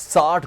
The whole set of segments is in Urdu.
60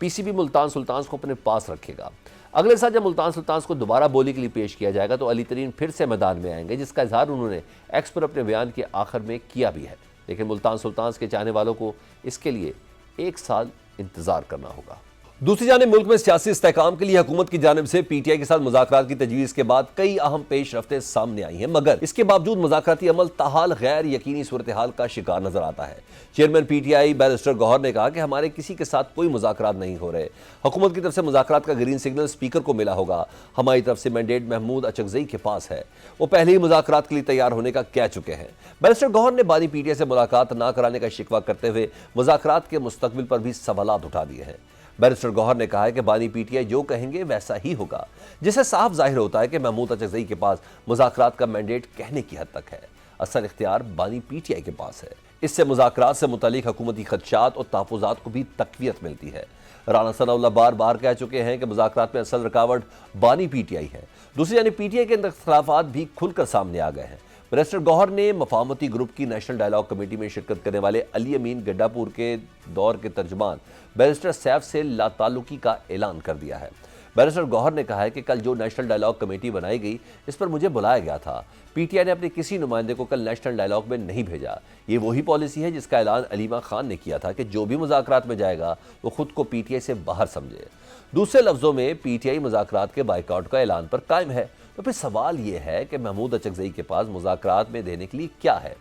پی سی بی ملتان سلطانز کو اپنے پاس رکھے گا۔ اگلے سال جب ملتان سلطانز کو دوبارہ بولی کے لیے پیش کیا جائے گا تو علی ترین پھر سے میدان میں آئیں گے، جس کا اظہار انہوں نے ایکس پر اپنے بیان کے آخر میں کیا بھی ہے، لیکن ملتان سلطانز کے چاہنے والوں کو اس کے لیے 1 سال انتظار کرنا ہوگا۔ دوسری جانب ملک میں سیاسی استحکام کے لیے حکومت کی جانب سے پی ٹی آئی کے ساتھ مذاکرات کی تجویز کے بعد کئی اہم پیش رفتیں سامنے آئی ہیں، مگر اس کے باوجود مذاکراتی عمل تاحال غیر یقینی صورتحال کا شکار نظر آتا ہے۔ چیئرمین پی ٹی آئی بیرسٹر گوہر نے کہا کہ ہمارے کسی کے ساتھ کوئی مذاکرات نہیں ہو رہے، حکومت کی طرف سے مذاکرات کا گرین سگنل اسپیکر کو ملا ہوگا، ہماری طرف سے مینڈیٹ محمود اچکزئی کے پاس ہے، وہ پہلے ہی مذاکرات کے لیے تیار ہونے کا کہہ چکے ہیں۔ بیرسٹر گوہر نے بانی پی ٹی آئی سے ملاقات نہ کرانے کا شکوہ کرتے ہوئے مذاکرات کے مستقبل پر بھی سوالات اٹھا دیے ہیں۔ بیرسٹر گوہر نے کہا ہے کہ بانی پی ٹی آئی جو کہیں گے ویسا ہی ہوگا، جسے صاف ظاہر ہوتا ہے کہ محمود اچکزئی کے پاس مذاکرات کا مینڈیٹ کہنے کی حد تک ہے، اصل اختیار بانی پی ٹی آئی کے پاس ہے۔ اس سے مذاکرات سے متعلق حکومتی خدشات اور تحفظات کو بھی تقویت ملتی ہے۔ رانا ثناء اللہ بار بار کہہ چکے ہیں کہ مذاکرات میں اصل رکاوٹ بانی پی ٹی آئی ہے۔ دوسری جانب پی ٹی آئی کے اندر اختلافات بھی کھل کر سامنے آ گئے ہیں۔ بیرسٹر گوہر نے مفاہمتی گروپ کی نیشنل ڈائیلاگ کمیٹی میں شرکت کرنے والے علی امین گڈھا پور کے دور کے ترجمان بیرسٹر سیف سے لا تعلقی کا اعلان کر دیا ہے۔ بیرسٹر گوہر نے کہا ہے کہ کل جو نیشنل ڈائیلاگ کمیٹی بنائی گئی اس پر مجھے بلایا گیا تھا، پی ٹی آئی نے اپنے کسی نمائندے کو کل نیشنل ڈائیلاگ میں نہیں بھیجا، یہ وہی پالیسی ہے جس کا اعلان علیمہ خان نے کیا تھا کہ جو بھی مذاکرات میں جائے گا وہ خود کو پی ٹی آئی سے باہر سمجھے۔ دوسرے لفظوں میں پی ٹی آئی مذاکرات کے بائیکاٹ کا اعلان پر قائم ہے، تو پھر سوال یہ ہے کہ محمود اچکزئی کے پاس مذاکرات میں دینے کے لیے کیا ہے؟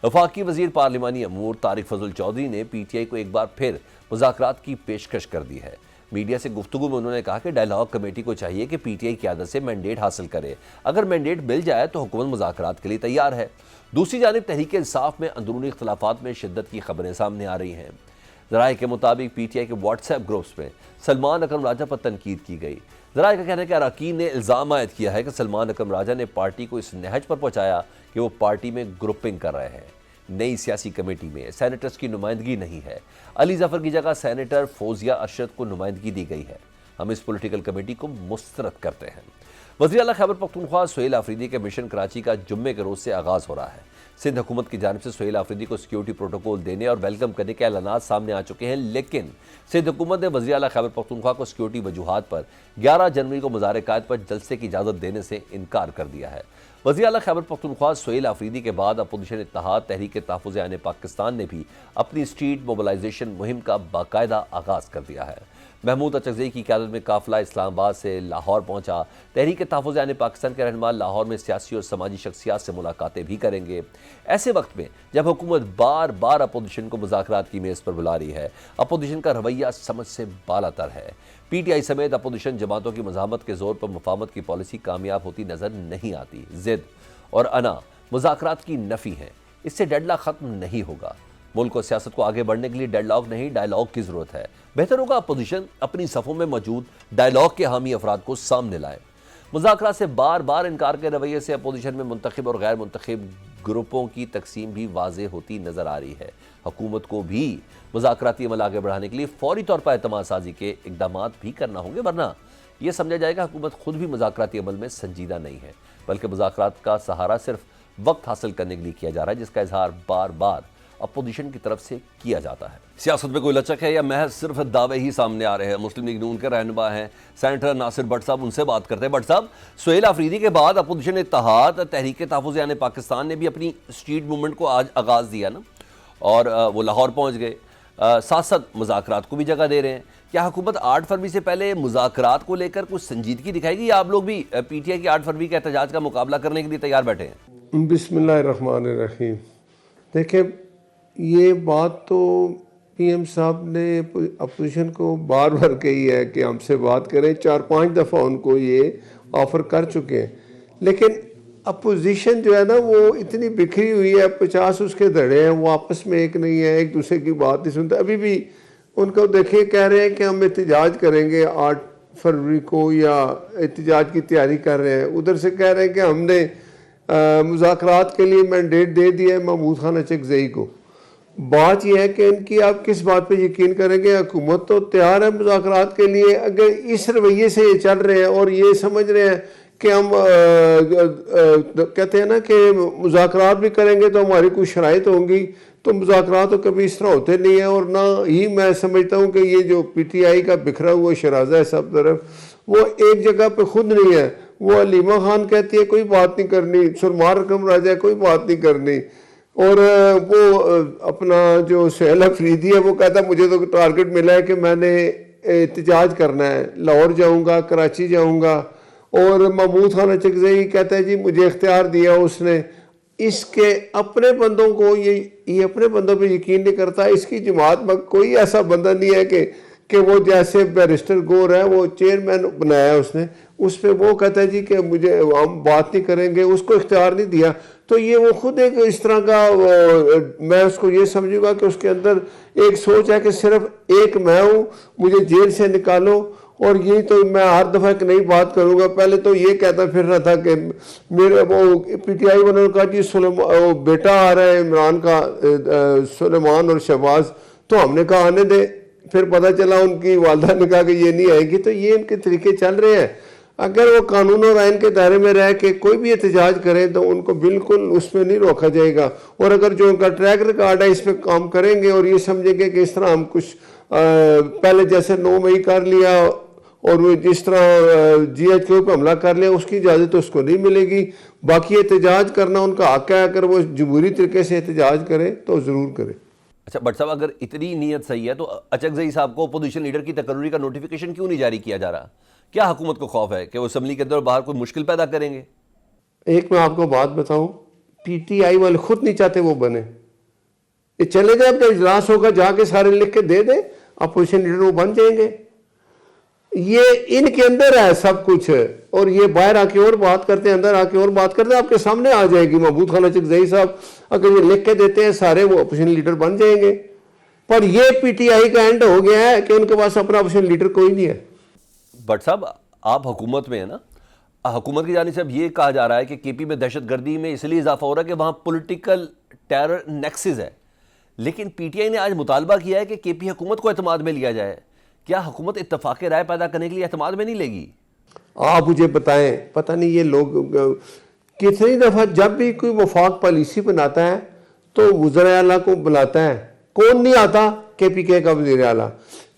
وفاقی وزیر پارلیمانی امور طارق فضل چودھری نے پی ٹی آئی کو ایک بار پھر مذاکرات کی پیشکش کر دی ہے۔ میڈیا سے گفتگو میں انہوں نے کہا کہ ڈائیلاگ کمیٹی کو چاہیے کہ پی ٹی آئی قیادت سے مینڈیٹ حاصل کرے، اگر مینڈیٹ مل جائے تو حکومت مذاکرات کے لیے تیار ہے۔ دوسری جانب تحریک انصاف میں اندرونی اختلافات میں شدت کی خبریں سامنے آ رہی ہیں۔ ذرائع کے مطابق پی ٹی آئی کے واٹس ایپ گروپس میں سلمان اکرم راجہ پر تنقید کی گئی۔ ذرائع کا کہنا ہے کہ اراکین نے الزام عائد کیا ہے کہ سلمان اکرم راجہ نے پارٹی کو اس نہج پر پہنچایا کہ وہ پارٹی میں گروپنگ کر رہے ہیں۔ نئی سیاسی کمیٹی میں سینیٹرز کی نمائندگی نہیں ہے، علی ظفر کی جگہ سینیٹر فوزیہ ارشد کو نمائندگی دی گئی ہے، ہم اس پولیٹیکل کمیٹی کو مسترد کرتے ہیں۔ وزیر اعلیٰ خیبر پختونخوا سہیل آفریدی کے مشن کراچی کا جمعے کے روز سے آغاز ہو رہا ہے۔ سندھ حکومت کی جانب سے سہیل آفریدی کو سیکیورٹی پروٹوکول دینے اور ویلکم کرنے کے اعلانات سامنے آ چکے ہیں، لیکن سندھ حکومت نے وزیر اعلیٰ خیبر پختونخوا کو سیکیورٹی وجوہات پر 11 جنوری کو مظاہرہ قائد پر جلسے کی اجازت دینے سے انکار کر دیا ہے۔ وزیر اعلیٰ خیبر پختونخوا سہیل آفریدی کے بعد اپوزیشن اتحاد تحریک تحفظ عین پاکستان نے بھی اپنی اسٹریٹ موبلائزیشن مہم کا باقاعدہ آغاز کر دیا ہے۔ محمود اچکزئی کی قیادت میں قافلہ اسلام آباد سے لاہور پہنچا۔ تحریک تحفظ عین پاکستان کے رہنما لاہور میں سیاسی اور سماجی شخصیات سے ملاقاتیں بھی کریں گے۔ ایسے وقت میں جب حکومت بار بار اپوزیشن کو مذاکرات کی میز پر بلا رہی ہے، اپوزیشن کا رویہ سمجھ سے بالا تر ہے۔ پی ٹی آئی سمیت اپوزیشن جماعتوں کی مزاحمت کے زور پر مفاہمت کی پالیسی کامیاب ہوتی نظر نہیں آتی۔ ضد اور انا مذاکرات کی نفی ہے، اس سے ڈیڈ لاک ختم نہیں ہوگا۔ ملک اور سیاست کو آگے بڑھنے کے لیے ڈیڈ لاک نہیں، ڈائیلاگ کی ضرورت ہے۔ بہتر ہوگا اپوزیشن اپنی صفوں میں موجود ڈائیلاگ کے حامی افراد کو سامنے لائے۔ مذاکرات سے بار بار انکار کے رویے سے اپوزیشن میں منتخب اور غیر منتخب گروپوں کی تقسیم بھی واضح ہوتی نظر آ رہی ہے۔ حکومت کو بھی مذاکراتی عمل آگے بڑھانے کے لیے فوری طور پر اعتماد سازی کے اقدامات بھی کرنا ہوں گے، ورنہ یہ سمجھا جائے گا حکومت خود بھی مذاکراتی عمل میں سنجیدہ نہیں ہے، بلکہ مذاکرات کا سہارا صرف وقت حاصل کرنے کے لیے کیا جا رہا ہے، جس کا اظہار بار بار اپوزیشن کی طرف سے کیا جاتا ہے۔ سیاست میں کوئی لچک ہے یا محض صرف دعوے ہی سامنے آ رہے ہیں؟ مسلم لیگ نون کے رہنما ہیں سینیٹر ناصر بٹ صاحب، ان سے بات کرتے ہیں۔ بٹ صاحب، سہیل آفریدی کے بعد اپوزیشن اتحاد تحریک تحفظ عین پاکستان نے بھی اپنی اسٹریٹ موومنٹ کو آج آغاز دیا نا، اور وہ لاہور پہنچ گئے، ساتھ ساتھ مذاکرات کو بھی جگہ دے رہے ہیں۔ کیا حکومت 8 فروری سے پہلے مذاکرات کو لے کر کچھ سنجیدگی دکھائے گی، یا آپ لوگ بھی پی ٹی آئی کی 8 فروری کے احتجاج کا مقابلہ کرنے کے لیے تیار بیٹھے ہیں؟ بسم اللہ الرحمن الرحیم۔ دیکھیں، یہ بات تو پی ایم صاحب نے اپوزیشن کو بار بار کہی ہے کہ ہم سے بات کریں، 4-5 دفعہ ان کو یہ آفر کر چکے ہیں، لیکن اپوزیشن جو ہے نا وہ اتنی بکھری ہوئی ہے، 50 اس کے دھڑے ہیں، وہ آپس میں ایک نہیں ہے، ایک دوسرے کی بات نہیں سنتے۔ ابھی بھی ان کو دیکھیں، کہہ رہے ہیں کہ ہم احتجاج کریں گے 8 فروری کو، یا احتجاج کی تیاری کر رہے ہیں، ادھر سے کہہ رہے ہیں کہ ہم نے مذاکرات کے لیے مینڈیٹ دے دیا ہے محمود خان اچکزئی کو۔ بات یہ ہے کہ ان کی آپ کس بات پہ یقین کریں گے؟ حکومت تو تیار ہے مذاکرات کے لیے، اگر اس رویے سے یہ چل رہے ہیں اور یہ سمجھ رہے ہیں کہ ہم کہتے ہیں نا کہ مذاکرات بھی کریں گے تو ہماری کچھ شرائط ہوں گی، تو مذاکرات تو کبھی اس طرح ہوتے نہیں ہیں. اور نہ ہی میں سمجھتا ہوں کہ یہ جو پی ٹی آئی کا بکھرا ہوا شرازہ ہے سب طرف, وہ ایک جگہ پہ خود نہیں ہے. وہ علیمہ خان کہتی ہے کوئی بات نہیں کرنی, سرمار رقم راجہ کوئی بات نہیں کرنی, اور وہ اپنا جو سہیل افریدی ہے وہ کہتا ہے مجھے تو ٹارگٹ ملا ہے کہ میں نے احتجاج کرنا ہے, لاہور جاؤں گا, کراچی جاؤں گا. اور محمود خان اچکزئی کہتا ہے جی مجھے اختیار دیا اس نے. اس کے اپنے بندوں کو یہ اپنے بندوں پہ یقین نہیں کرتا. اس کی جماعت میں کوئی ایسا بندہ نہیں ہے کہ وہ جیسے بیرسٹر گور ہے, وہ چیئرمین بنایا اس نے, اس پہ وہ کہتا ہے جی کہ مجھے ہم بات نہیں کریں گے, اس کو اختیار نہیں دیا. تو یہ وہ خود ایک اس طرح کا, میں اس کو یہ سمجھوں گا کہ اس کے اندر ایک سوچ ہے کہ صرف ایک میں ہوں, مجھے جیل سے نکالو. اور یہ تو میں ہر دفعہ ایک نئی بات کروں گا. پہلے تو یہ کہتا پھر رہا تھا کہ میرے وہ پی ٹی آئی والوں نے کہا جی بیٹا آ رہا ہے عمران کا, سلیمان اور شہباز, تو ہم نے کہا آنے دے. پھر پتہ چلا ان کی والدہ نے کہا کہ یہ نہیں آئے گی. تو یہ ان کے طریقے چل رہے ہیں. اگر وہ قانون اور آئین کے دائرے میں رہ کے کوئی بھی احتجاج کریں تو ان کو بالکل اس میں نہیں روکا جائے گا. اور اگر جو ان کا ٹریک ریکارڈ ہے اس پہ کام کریں گے اور یہ سمجھیں گے کہ اس طرح ہم کچھ پہلے جیسے 9 مئی کر لیا اور وہ جس طرح جی ایچ کیو پہ حملہ کر لیا, اس کی اجازت تو اس کو نہیں ملے گی. باقی احتجاج کرنا ان کا حق ہے, اگر وہ جمہوری طریقے سے احتجاج کرے تو ضرور کرے. اچھا بٹ صاحب, اگر اتنی نیت صحیح ہے تو اچکزئی صاحب کو اپوزیشن لیڈر کی تقرری کا نوٹیفیکیشن کیوں نہیں جاری کیا جا رہا؟ کیا حکومت کو خوف ہے کہ وہ اسمبلی کے اندر باہر کوئی مشکل پیدا کریں گے؟ ایک میں آپ کو بات بتاؤں, پی ٹی آئی والے خود نہیں چاہتے وہ بنے. یہ چلے جائے, اپنا اجلاس ہوگا جا کے سارے لکھ کے دے دیں, اپوزیشن لیڈر وہ بن جائیں گے. یہ ان کے اندر ہے سب کچھ, اور یہ باہر آ کے اور بات کرتے ہیں, اندر آ کے اور بات کرتے ہیں. آپ کے سامنے آ جائے گی. محمود خان اچکزئی صاحب اگر یہ لکھ کے دیتے ہیں سارے, وہ اپوزیشن لیڈر بن جائیں گے. پر یہ پی ٹی آئی کا اینڈ ہو گیا ہے کہ ان کے پاس اپنا اپوزیشن لیڈر کوئی نہیں ہے. بٹ صاحب آپ حکومت میں ہیں نا, حکومت کی جانب سے اب یہ کہا جا رہا ہے کہ کے پی میں دہشت گردی میں اس لیے اضافہ ہو رہا ہے کہ وہاں پولیٹیکل ٹیرر نیکسز ہے. لیکن پی ٹی آئی نے آج مطالبہ کیا ہے کہ کے پی حکومت کو اعتماد میں لیا جائے. کیا حکومت اتفاق رائے پیدا کرنے کے لیے اعتماد میں نہیں لے گی؟ آپ مجھے بتائیں, پتہ نہیں یہ لوگ کتنی دفعہ جب بھی کوئی وفاق پالیسی بناتا ہے تو وزراء اعلیٰ کو بلاتا ہے. کون نہیں آتا؟ کے پی کے کا وزیر اعلیٰ.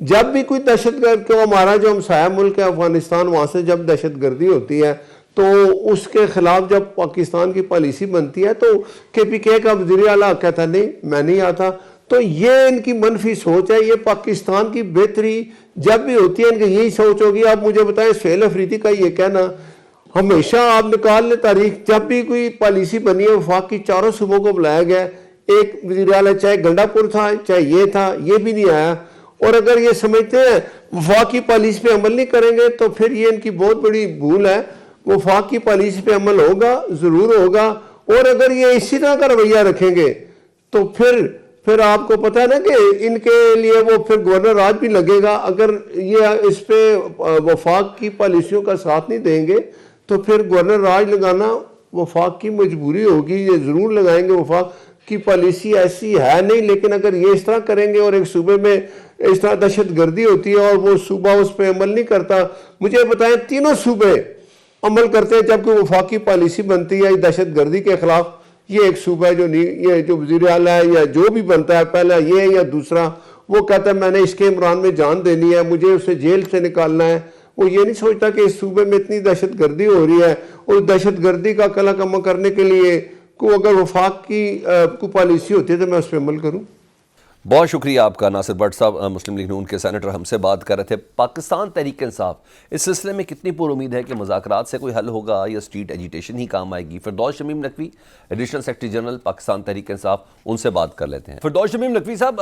جب بھی کوئی دہشت گرد, کو ہمارا جو ہمسایہ ملک ہے افغانستان, وہاں سے جب دہشت گردی ہوتی ہے تو اس کے خلاف جب پاکستان کی پالیسی بنتی ہے تو کے پی کے کا وزیر اعلیٰ کہتا ہے نہیں میں نہیں آتا. تو یہ ان کی منفی سوچ ہے. یہ پاکستان کی بہتری جب بھی ہوتی ہے ان کی یہی سوچ ہوگی. آپ مجھے بتائیں, سہیل افریدی کا یہ کہنا ہمیشہ آپ نکال لیں تاریخ, جب بھی کوئی پالیسی بنی ہے وفاق کی, چاروں صوبوں کو بلایا گیا, ایک وزیر اعلیٰ چاہے گنڈا پور تھا چاہے یہ تھا, یہ بھی نہیں آیا. اور اگر یہ سمجھتے ہیں وفاق کی پالیسی پہ عمل نہیں کریں گے تو پھر یہ ان کی بہت بڑی بھول ہے. وفاق کی پالیسی پہ عمل ہوگا, ضرور ہوگا. اور اگر یہ اسی طرح کا رویہ رکھیں گے تو پھر آپ کو پتہ ہے نا کہ ان کے لیے وہ پھر گورنر راج بھی لگے گا. اگر یہ اس پہ وفاق کی پالیسیوں کا ساتھ نہیں دیں گے تو پھر گورنر راج لگانا وفاق کی مجبوری ہوگی. یہ ضرور لگائیں گے, وفاق کی پالیسی ایسی ہے نہیں. لیکن اگر یہ اس طرح کریں گے اور ایک صوبے میں اس طرح دہشت گردی ہوتی ہے اور وہ صوبہ اس پہ عمل نہیں کرتا, مجھے بتائیں تینوں صوبے عمل کرتے ہیں جب کوئی وفاقی پالیسی بنتی ہے دہشت گردی کے خلاف. یہ ایک صوبہ ہے جو یہ جو وزیر اعلیٰ ہے یا جو بھی بنتا ہے, پہلا یہ ہے یا دوسرا, وہ کہتا ہے میں نے اس کے عمران میں جان دینی ہے, مجھے اسے جیل سے نکالنا ہے. وہ یہ نہیں سوچتا کہ اس صوبے میں اتنی دہشت گردی ہو رہی ہے اور دہشت گردی کا کلا کما کرنے کے لیے کو اگر وفاق کی کوئی پالیسی ہوتی ہے تو میں اس پہ عمل کروں. بہت شکریہ آپ کا ناصر بٹ صاحب, مسلم لیگ نون کے سینیٹر ہم سے بات کر رہے تھے. پاکستان تحریک انصاف اس سلسلے میں کتنی پر امید ہے کہ مذاکرات سے کوئی حل ہوگا یا اسٹریٹ ایجیٹیشن ہی کام آئے گی؟ Firdous Shamim Naqvi, additional secretary general Pakistan Tehreek Insaf, ان سے بات کر لیتے ہیں. فردوس شمیم نقوی صاحب,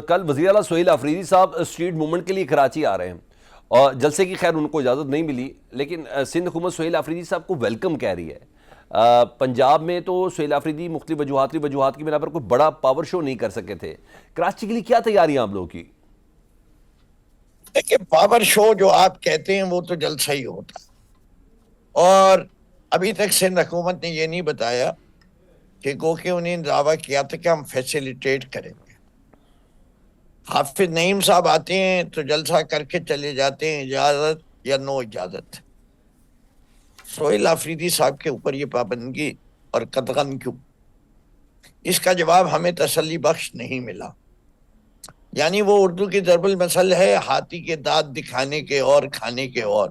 کل وزیر اعلیٰ سہیل افریدی صاحب اسٹریٹ موومنٹ کے لیے کراچی آ رہے ہیں اور جلسے کی خیر ان کو اجازت نہیں ملی, لیکن سندھ حکومت سہیل افریدی صاحب کو ویلکم کہہ رہی ہے. پنجاب میں تو سہیل افریدی مختلف وجوہات کی بنا پر کوئی بڑا پاور شو نہیں کر سکے تھے. کراچی کے لیے کیا تیاریاں آپ لوگوں کی؟ دیکھیں, پاور شو جو آپ کہتے ہیں وہ تو جلسہ ہی ہوتا, اور ابھی تک سندھ حکومت نے یہ نہیں بتایا کہ گو کہ انہیں دعویٰ کیا تھا کہ ہم فیسیلیٹیٹ کریں گے. حافظ نعیم صاحب آتے ہیں تو جلسہ کر کے چلے جاتے ہیں, اجازت یا نو اجازت. سہیل افریدی صاحب کے اوپر یہ پابندگی اور قدغن کیوں؟ اس کا جواب ہمیں تسلی بخش نہیں ملا. یعنی وہ اردو کی ضرب المثل ہے، ہاتھی کے دانت دکھانے کے اور کھانے کے اور.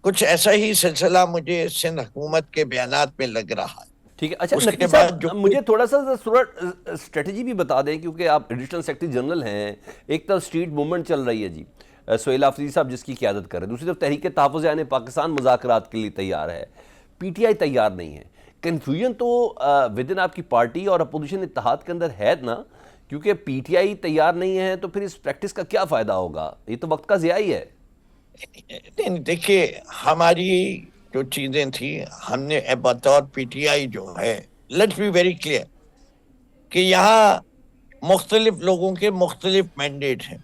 کچھ ایسا ہی سلسلہ مجھے سندھ حکومت کے بیانات میں لگ رہا ہے. ٹھیک ہے. اچھا اس نقوی کے بعد صاحب مجھے تھوڑا سا اسٹریٹجی بھی بتا دیں، کیونکہ آپ ایڈیشنل سیکرٹری جنرل ہیں. ایک طرف اسٹریٹ موومنٹ چل رہی ہے جی، سہیل آفریدی صاحب جس کی قیادت کر رہے ہیں، دوسری طرف تحریک تحفظ یعنی پاکستان مذاکرات کے لیے تیار ہے، پی ٹی آئی تیار نہیں ہے. کنفیوژن تو ود ان آپ کی پارٹی اور اپوزیشن اتحاد کے اندر ہے نا، کیونکہ پی ٹی آئی تیار نہیں ہے تو پھر اس پریکٹس کا کیا فائدہ ہوگا؟ یہ تو وقت کا ضیاع ہی ہے. نہیں، دیکھیے ہماری جو چیزیں تھیں، ہم نے بطور پی ٹی آئی جو ہے، لیٹس بی ویری کلیئر کہ یہاں مختلف لوگوں کے مختلف مینڈیٹ ہیں.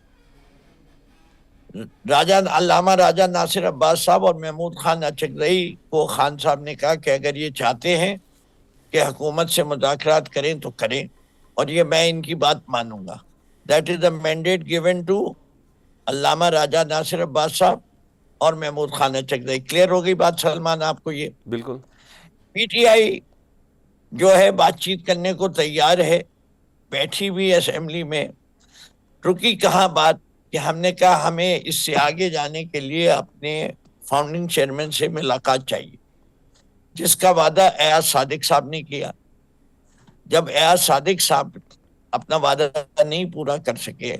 علامہ راجہ ناصر عباس صاحب اور محمود خان اچکزئی کو خان صاحب نے کہا کہ اگر یہ چاہتے ہیں کہ حکومت سے مذاکرات کریں تو کریں، اور یہ میں ان کی بات مانوں گا. That is the mandate given to Allama Raja Nasir Abbas Sahib اور محمود خان اچکزئی. کلیئر ہو گئی بات سلمان آپ کو؟ یہ بالکل. پی ٹی آئی جو ہے بات چیت کرنے کو تیار ہے، بیٹھی بھی اسمبلی میں. رکی کہاں بات کہ ہم نے کہا ہمیں اس سے آگے جانے کے لیے اپنے فاؤنڈنگ چیئرمین سے ملاقات چاہیے، جس کا وعدہ ایاز صادق صاحب نے کیا. جب ایاز صادق صاحب اپنا وعدہ نہیں پورا کر سکے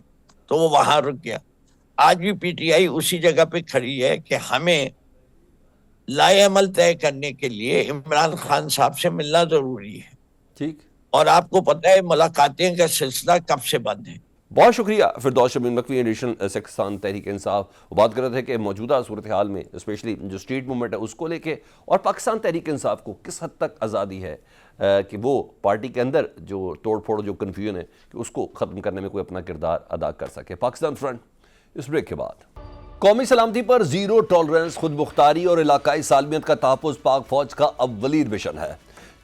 تو وہ وہاں رک گیا. آج بھی پی ٹی آئی اسی جگہ پہ کھڑی ہے کہ ہمیں لائے عمل طے کرنے کے لیے عمران خان صاحب سے ملنا ضروری ہے. ٹھیک. اور آپ کو پتہ ہے ملاقاتیں کا سلسلہ کب سے بند ہے. بہت شکریہ فردوس شمیم نقوی، ایڈیشنل سیکرٹری تحریک انصاف. وہ بات کر رہے تھے کہ موجودہ صورتحال میں اسپیشلی جو اسٹریٹ موومنٹ ہے اس کو لے کے، اور پاکستان تحریک انصاف کو کس حد تک آزادی ہے کہ وہ پارٹی کے اندر جو توڑ پھوڑ جو کنفیوژن ہے کہ اس کو ختم کرنے میں کوئی اپنا کردار ادا کر سکے. پاکستان فرنٹ اس بریک کے بعد. قومی سلامتی پر زیرو ٹالرنس، خود مختاری اور علاقائی سالمیت کا تحفظ پاک فوج کا اولین مشن ہے.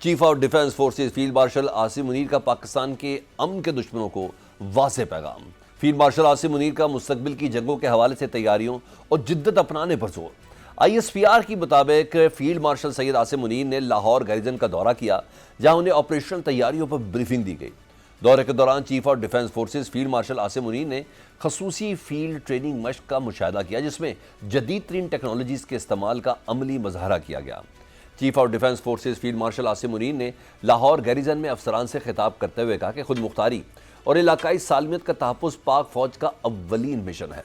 Chief of defence forces field marshal Asim Munir کا پاکستان کے امن کے دشمنوں کو واضح پیغام. فیلڈ مارشل عاصم منیر کا مستقبل کی جنگوں کے حوالے سے تیاریوں اور جدت اپنانے پر زور. آئی ایس پی آر کی مطابق فیلڈ مارشل سید عاصم منیر نے لاہور گیریژن کا دورہ کیا، جہاں انہیں آپریشنل تیاریوں پر بریفنگ دی گئی. دورے کے دوران chief of defence forces field marshal Asim Munir نے خصوصی فیلڈ ٹریننگ مشق کا مشاہدہ کیا، جس میں جدید ترین ٹیکنالوجیز کے استعمال کا عملی مظاہرہ کیا گیا. Chief of defence forces field marshal Asim Munir نے لاہور گیریژن میں افسران سے خطاب کرتے ہوئے کہا کہ خود مختاری اور علاقائی سالمیت کا تحفظ پاک فوج کا اولین مشن ہے.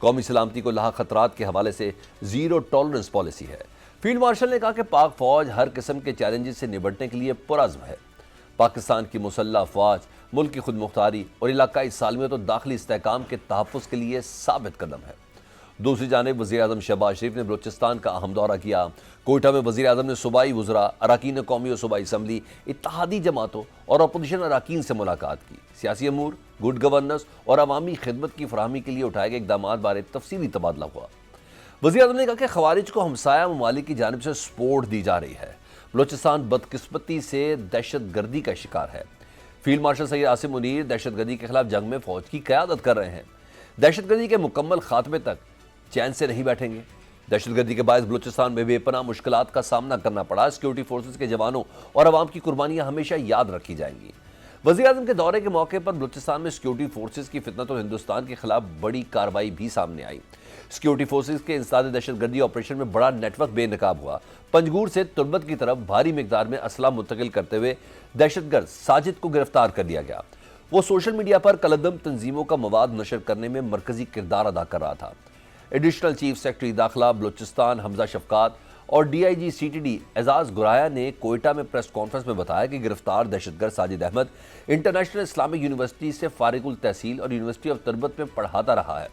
قومی سلامتی کو لاحق خطرات کے حوالے سے زیرو ٹالرنس پالیسی ہے. فیلڈ مارشل نے کہا کہ پاک فوج ہر قسم کے چیلنجز سے نمٹنے کے لیے پرعزم ہے. پاکستان کی مسلح افواج ملک کی خود مختاری اور علاقائی سالمیت اور داخلی استحکام کے تحفظ کے لیے ثابت قدم ہے. دوسری جانب وزیر اعظم شہباز شریف نے بلوچستان کا اہم دورہ کیا. کوئٹہ میں وزیر اعظم نے صوبائی وزراء، اراکین قومی اور صوبائی اسمبلی، اتحادی جماعتوں اور اپوزیشن اراکین سے ملاقات کی. سیاسی امور، گڈ گورننس اور عوامی خدمت کی فراہمی کے لیے اٹھائے گئے اقدامات بارے تفصیلی تبادلہ ہوا. وزیر اعظم نے کہا کہ خوارج کو ہمسایہ ممالک کی جانب سے سپورٹ دی جا رہی ہے. بلوچستان بدقسمتی سے دہشت گردی کا شکار ہے. فیلڈ مارشل سید عاصم منیر دہشت گردی کے خلاف جنگ میں فوج کی قیادت کر رہے ہیں. دہشت گردی کے مکمل خاتمے تک چین سے نہیں بیٹھیں گے. دہشت گردی کے باعث بلوچستان میں بے پناہ مشکلات کا سامنا کرنا پڑا. سیکیورٹی فورسز کے جوانوں اور عوام کی قربانیاں ہمیشہ یاد رکھی جائیں گی. وزیر اعظم کے دورے کے موقع پر بلوچستان میں سیکیورٹی فورسز کی فطنت اور ہندوستان کے خلاف بڑی کارروائی بھی سامنے آئی. سیکیورٹی فورسز کے انسداد دہشت گردی آپریشن میں بڑا نیٹ ورک بے نقاب ہوا. پنجگور سے تربت کی طرف بھاری مقدار میں اسلحہ منتقل کرتے ہوئے دہشت گرد ساجد کو گرفتار کر لیا گیا. وہ سوشل میڈیا پر کالعدم تنظیموں کا مواد نشر کرنے میں مرکزی کردار ادا کر رہا تھا. ایڈیشنل چیف سیکرٹری داخلہ بلوچستان حمزہ شفقات اور D I G C T D Aizaz Goraya نے کوئٹہ میں پریس کانفرنس میں بتایا کہ گرفتار دہشت گرد Sajid Ahmed International Islamic University سے فارغ التحصیل اور یونیورسٹی آف تربت میں پڑھاتا رہا ہے.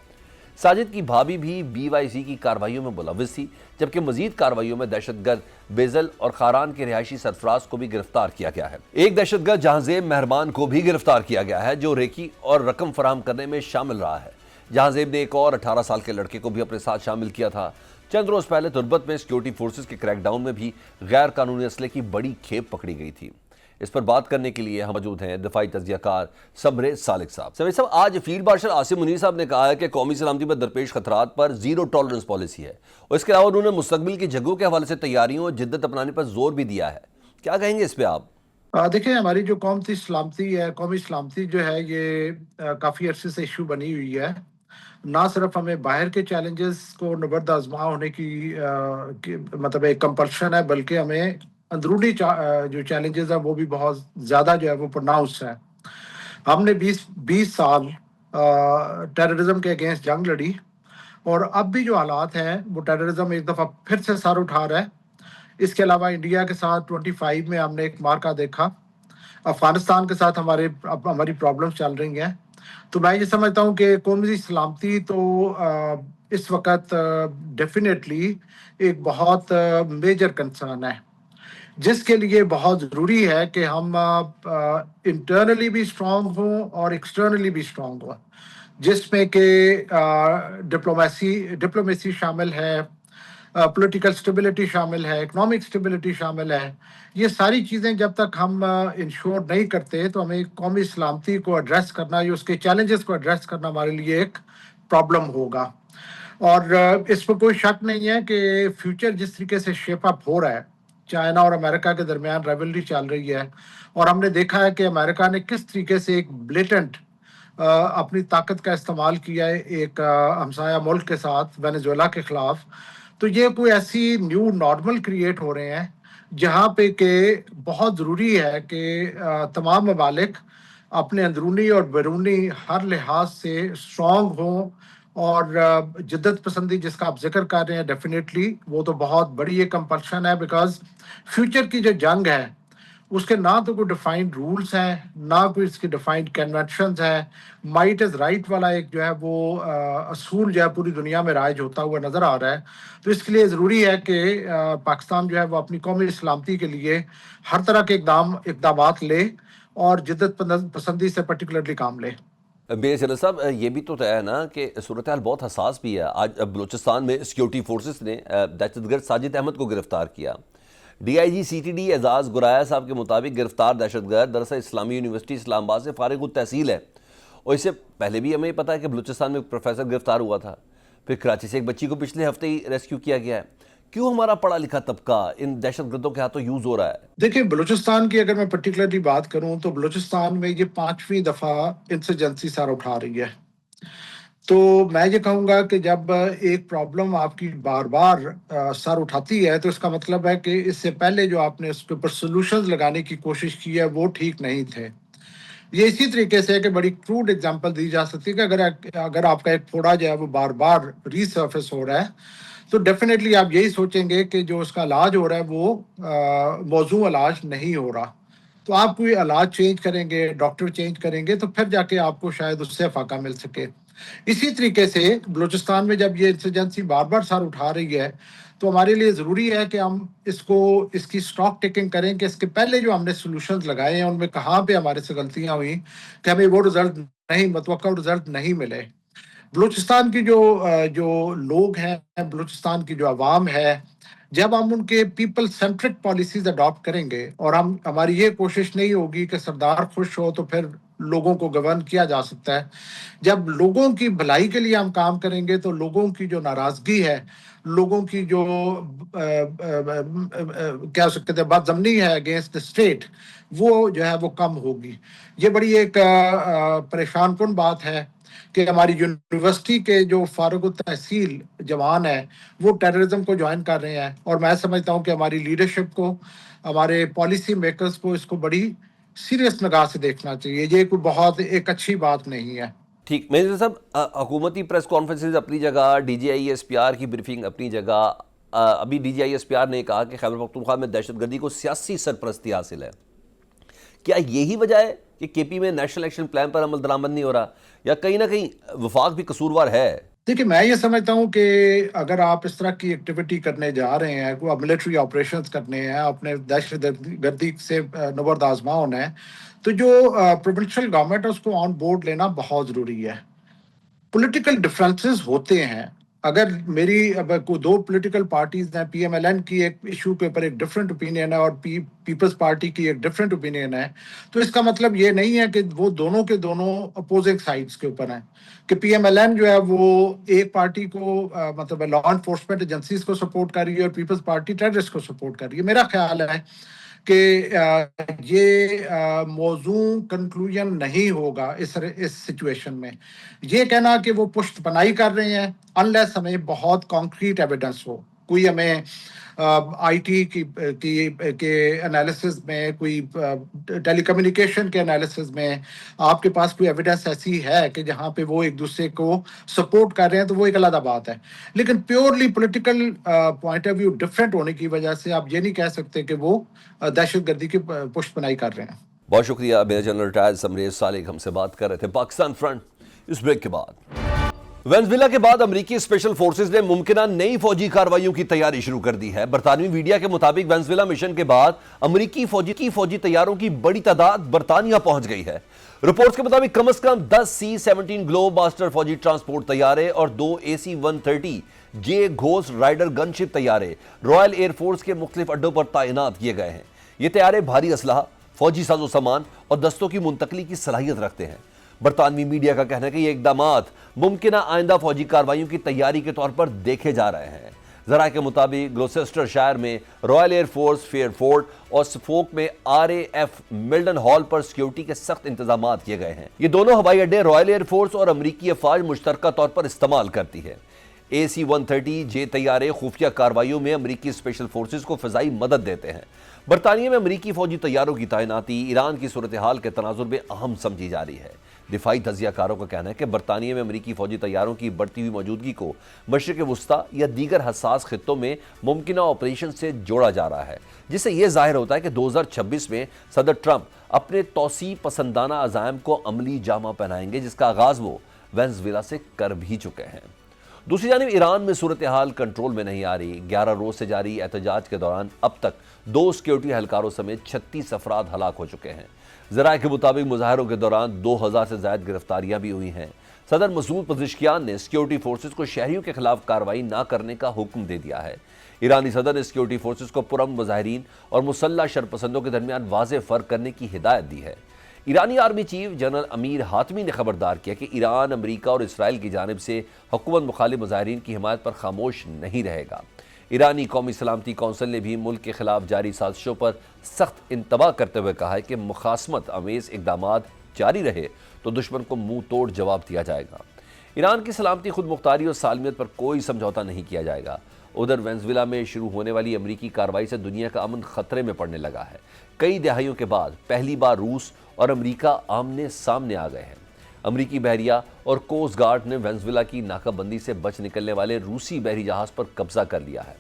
ساجد کی بھابھی بھی بی وائی سی کی کارروائیوں میں ملوث تھی، جبکہ مزید کارروائیوں میں دہشت گرد بیزل اور خاران کے رہائشی سرفراز کو بھی گرفتار کیا گیا ہے. ایک دہشت گرد جہانزیب مہربان کو بھی گرفتار کیا گیا ہے، جو ریکی اور رقم فراہم کرنے میں شامل رہا ہے. جہانزیب نے ایک اور 18 سال کے لڑکے کو بھی اپنے ساتھ شامل کیا تھا. چند روز پہلے تربت میں سیکیورٹی فورسز کے کریک ڈاؤن میں بھی غیر قانونی اسلحے کی بڑی کھیپ پکڑی گئی تھی. اس پر بات کرنے کے لیے ہم موجود ہیں دفاعی تجزیہ کار سمرے سالک صاحب. سمرے صاحب، آج فیلڈ مارشل عاصم منیر صاحب نے کہا ہے کہ قومی سلامتی پر درپیش خطرات پر زیرو ٹالرنس پالیسی ہے، اور اس کے علاوہ انہوں نے مستقبل کی جنگوں کے حوالے سے تیاریوں اور جدت اپنانے پر زور بھی دیا ہے. کیا کہیں گے اس پہ آپ؟ دیکھیں ہماری جو قومی سلامتی جو ہے یہ کافی عرصے سے ایشو بنی ہوئی ہے. نہ صرف ہمیں باہر کے چیلنجز کو نبرد آزما ہونے کی مطلب ایک کمپلشن ہے، بلکہ ہمیں اندرونی جو چیلنجز ہیں وہ بھی بہت زیادہ جو ہے وہ پرناؤنس ہے. ہم نے 20 سال ٹیررزم کے اگینسٹ جنگ لڑی، اور اب بھی جو حالات ہیں وہ ٹیررزم ایک دفعہ پھر سے سر اٹھا رہا ہے. اس کے علاوہ انڈیا کے ساتھ 25 میں ہم نے ایک مارکا دیکھا. افغانستان کے ساتھ ہماری پرابلمس چل رہی ہیں. تو میں یہ سمجھتا ہوں کہ قومی سلامتی تو اس وقت ڈیفینیٹلی ایک بہت میجر کنسرن ہے، جس کے لیے بہت ضروری ہے کہ ہم انٹرنلی بھی اسٹرانگ ہوں اور ایکسٹرنلی بھی اسٹرانگ ہوں، جس میں کہ ڈپلومیسی شامل ہے، پولیٹیکل سٹیبلٹی شامل ہے، اکنامک سٹیبلٹی شامل ہے. یہ ساری چیزیں جب تک ہم انشور نہیں کرتے تو ہمیں قومی سلامتی کو ایڈریس کرنا یا اس کے چیلنجز کو ایڈریس کرنا ہمارے لیے ایک پرابلم ہوگا. اور اس پر کوئی شک نہیں ہے کہ فیوچر جس طریقے سے شیپ اپ ہو رہا ہے، چائنا اور امریکہ کے درمیان ریولری چل رہی ہے، اور ہم نے دیکھا ہے کہ امریکہ نے کس طریقے سے ایک بلیٹنٹ اپنی طاقت کا استعمال کیا ہے ایک ہمسایہ ملک کے ساتھ وینیزویلا کے خلاف. تو یہ کوئی ایسی نیو نارمل کریٹ ہو رہے ہیں جہاں پہ کہ بہت ضروری ہے کہ تمام ممالک اپنے اندرونی اور بیرونی ہر لحاظ سے اسٹرانگ ہوں. اور جدت پسندی جس کا آپ ذکر کر رہے ہیں، ڈیفینیٹلی وہ تو بہت بڑی ایک کمپلشن ہے، بیکاز فیوچر کی جو جنگ ہے اس کے نہ تو کوئی ڈیفائنڈ رولز ہیں، نہ کوئی اس کی ڈیفائنڈ کنونشنز ہیں. مائٹ از رائٹ والا ایک جو ہے وہ اصول جو ہے پوری دنیا میں رائج ہوتا ہوا نظر آ رہا ہے. تو اس کے لیے ضروری ہے کہ پاکستان جو ہے وہ اپنی قومی سلامتی کے لیے ہر طرح کے اقدامات لے اور جدت پسندی سے پرٹیکولرلی کام لے. بے جنرل صاحب، یہ بھی تو طے ہے نا کہ صورتحال بہت حساس بھی ہے. آج بلوچستان میں سیکیورٹی فورسز نے دہشت گرد ساجد احمد کو گرفتار کیا. D I G C T D Aizaz Goraya صاحب کے مطابق گرفتار دہشت گرد دراصل اسلامی یونیورسٹی اسلام آباد سے فارغ التحصیل ہے، اور اس سے پہلے بھی ہمیں پتہ ہے کہ بلوچستان میں ایک پروفیسر گرفتار ہوا تھا. پھر کراچی سے ایک بچی کو پچھلے ہفتے ہی ریسکیو کیا گیا ہے. کیوں ہمارا پڑھا لکھا طبقہ ان دہشت گردوں کے ہاتھوں یوز ہو رہا ہے؟ دیکھیں بلوچستان کی اگر میں پرٹیکولرلی بات کروں تو بلوچستان میں یہ 5ویں دفعہ انسرجنسی سر اٹھا رہی ہے. تو میں یہ کہوں گا کہ جب ایک پرابلم آپ کی بار بار سر اٹھاتی ہے تو اس کا مطلب ہے کہ اس سے پہلے جو آپ نے اس کے اوپر سولوشنز لگانے کی کوشش کی ہے وہ ٹھیک نہیں تھے. یہ اسی طریقے سے کہ بڑی کروڈ ایگزامپل دی جا سکتی ہے کہ اگر آپ کا ایک پھوڑا جو ہے وہ بار بار ری سرفیس ہو رہا ہے تو ڈیفینیٹلی آپ یہی سوچیں گے کہ جو اس کا علاج ہو رہا ہے وہ موزوں علاج نہیں ہو رہا. تو آپ کوئی علاج چینج کریں گے، ڈاکٹر چینج کریں گے تو پھر جا کے آپ کو شاید اس سے فائدہ مل سکے. اسی طریقے سے بلوچستان میں جب یہ انسرجنسی بار بار سر اٹھا رہی ہے تو ہمارے لیے ضروری ہے کہ ہم اس کی اسٹاک ٹیکنگ کریں کہ اس کے پہلے جو ہم نے سولوشنز لگائے ہیں ان میں کہاں پہ ہمارے سے غلطیاں ہوئیں کہ ہمیں وہ متوقع رزلٹ نہیں ملے. بلوچستان کی جو لوگ ہیں، بلوچستان کی جو عوام ہے، جب ہم ان کے پیپل سینٹرک پالیسیز اڈاپٹ کریں گے اور ہماری یہ کوشش نہیں ہوگی کہ سردار خوش ہو تو پھر لوگوں کو گورن کیا جا سکتا ہے. جب لوگوں کی بھلائی کے لیے ہم کام کریں گے تو لوگوں کی جو ناراضگی ہے، لوگوں کی جو کہہ سکتے تھے بدظمنی ہے اگینسٹ دا اسٹیٹ، وہ جو ہے وہ کم ہوگی. یہ بڑی ایک پریشان کن بات ہے کہ ہماری یونیورسٹی کے جو فارغ التحصیل جوان ہیں وہ ٹیررزم کو جوائن کر رہے ہیں. اور میں سمجھتا ہوں کہ ہماری لیڈرشپ کو، ہمارے پالیسی میکرز کو اس کو بڑی سیریس نگاہ سے دیکھنا چاہیے. یہ کوئی بہت ایک اچھی بات نہیں ہے. ٹھیک، میجر صاحب، حکومتی پریس کانفرنسز اپنی جگہ، D G I S P R کی بریفنگ اپنی جگہ. ابھی D G I S P R نے کہا کہ خیبر پختونخوا میں دہشت گردی کو سیاسی سرپرستی حاصل ہے. کیا یہی وجہ ہے کہ کے پی میں نیشنل ایکشن پلان پر عمل درآمد نہیں ہو رہا، یا کہیں نہ کہیں وفاق بھی قصوروار ہے؟ دیکھیں میں یہ سمجھتا ہوں کہ اگر آپ اس طرح کی ایکٹیویٹی کرنے جا رہے ہیں، کوئی ملٹری آپریشنز کرنے ہیں، اپنے دہشت گردی سے نبرد آزما ہونا ہے، تو جو پروونشل گورنمنٹ ہے اس کو آن بورڈ لینا بہت ضروری ہے. پولیٹیکل ڈفرینسز ہوتے ہیں. اگر میری کوئی دو پولیٹیکل پارٹیز ہیں، پی ایم ایل این کی ایک ایشو کے اوپر ایک ڈفرینٹ اوپینین ہے اور پیپلز پارٹی کی ایک ڈفرینٹ اوپینین ہے، تو اس کا مطلب یہ نہیں ہے کہ وہ دونوں کے دونوں اپوزنگ سائڈز کے اوپر ہیں. کہ پی ایم ایل این جو ہے وہ ایک پارٹی کو مطلب لا انفورسمنٹ ایجنسیز کو سپورٹ کر رہی ہے اور پیپلز پارٹی ٹیررسٹ کو سپورٹ کر رہی ہے. میرا خیال ہے کہ یہ موضوع کنکلوژن نہیں ہوگا اس سچویشن میں. یہ کہنا کہ وہ پشت پناہی کر رہے ہیں انلیس ہمیں بہت کانکریٹ ایویڈنس ہو، کوئی ہمیں آئی ٹی کے انالیسز میں، کوئی ٹیلی کمیونیکیشن کے انالیسز میں آپ کے پاس کوئی ایویڈنس ایسی ہے کہ جہاں پہ وہ ایک دوسرے کو سپورٹ کر رہے ہیں تو وہ ایک علیحدہ بات ہے. لیکن purely political point of view different ہونے کی وجہ سے آپ یہ نہیں کہہ سکتے کہ وہ دہشت گردی کی پشت پناہی کر رہے ہیں. بہت شکریہ میجر جنرل ریٹائرڈ سمریز صالح ہم سے بات کر رہے تھے. پاکستان فرنٹ اس بریک کے بعد وینزویلا کے بعد امریکی اسپیشل فورسز نے ممکنہ نئی فوجی کارروائیوں کی تیاری شروع کر دی ہے. برطانوی میڈیا کے مطابق وینزویلا مشن کے بعد امریکی فوجی طیاروں کی بڑی تعداد برطانیہ پہنچ گئی ہے. رپورٹس کے مطابق کم از کم 10 C-17 گلوب ماسٹر فوجی ٹرانسپورٹ طیارے اور 2 AC-130 جے گھوسٹ رائڈر گن شپ طیارے رائل ایئر فورس کے مختلف اڈوں پر تعینات کیے گئے ہیں. یہ طیارے بھاری اسلحہ، فوجی ساز و سامان اور دستوں کی منتقلی کی صلاحیت رکھتے ہیں. برطانوی میڈیا کا کہنا ہے کہ یہ اقدامات ممکنہ آئندہ فوجی کارروائیوں کی تیاری کے طور پر دیکھے جا رہے ہیں. ذرائع کے مطابق گلوسٹر شائر میں Royal Air Force Fairford اور سفوک میں RAF ملڈن ہال پر سیکیورٹی کے سخت انتظامات کیے گئے ہیں. یہ دونوں ہوائی اڈے رائل ایئر فورس اور امریکی افواج مشترکہ طور پر استعمال کرتی ہے. AC-130 جے طیارے خفیہ کارروائیوں میں امریکی اسپیشل فورسز کو فضائی مدد دیتے ہیں. برطانیہ میں امریکی فوجی طیاروں کی تعیناتی ایران کی صورتحال کے تناظر میں اہم سمجھی جا رہی ہے. دفاعی تجزیہ کاروں کا کہنا ہے کہ برطانیہ میں امریکی فوجی طیاروں کی بڑھتی ہوئی موجودگی کو مشرق وسطیٰ یا دیگر حساس خطوں میں ممکنہ آپریشن سے جوڑا جا رہا ہے، جس سے یہ ظاہر ہوتا ہے کہ 2026 میں صدر ٹرمپ اپنے توسیع پسندانہ عزائم کو عملی جامہ پہنائیں گے، جس کا آغاز وہ وینزویلا سے کر بھی چکے ہیں. دوسری جانب ایران میں صورتحال کنٹرول میں نہیں آ رہی. 11 روز سے جاری احتجاج کے دوران اب تک 2 سیکیورٹی اہلکاروں سمیت 36 افراد ہلاک ہو چکے ہیں. ذرائع کے مطابق مظاہروں کے دوران 2000 سے زائد گرفتاریاں بھی ہوئی ہیں. صدر مسعود پزشکیان نے سیکیورٹی فورسز کو شہریوں کے خلاف کارروائی نہ کرنے کا حکم دے دیا ہے. ایرانی صدر نے سیکیورٹی فورسز کو پرامن مظاہرین اور مسلح شرپسندوں کے درمیان واضح فرق کرنے کی ہدایت دی ہے. ایرانی آرمی چیف جنرل امیر حاتمی نے خبردار کیا کہ ایران امریکہ اور اسرائیل کی جانب سے حکومت مخالف مظاہرین کی حمایت پر خاموش نہیں رہے گا. ایرانی قومی سلامتی کونسل نے بھی ملک کے خلاف جاری سازشوں پر سخت انتباہ کرتے ہوئے کہا ہے کہ مخاصمت آمیز اقدامات جاری رہے تو دشمن کو منہ توڑ جواب دیا جائے گا. ایران کی سلامتی، خود مختاری اور سالمیت پر کوئی سمجھوتہ نہیں کیا جائے گا. ادھر وینزویلا میں شروع ہونے والی امریکی کارروائی سے دنیا کا امن خطرے میں پڑنے لگا ہے. کئی دہائیوں کے بعد پہلی بار روس اور امریکہ آمنے سامنے آ گئے ہیں. امریکی بحریہ اور کوسٹ گارڈ نے وینزویلا کی ناکہ بندی سے بچ نکلنے والے روسی بحری جہاز پر قبضہ کر لیا ہے.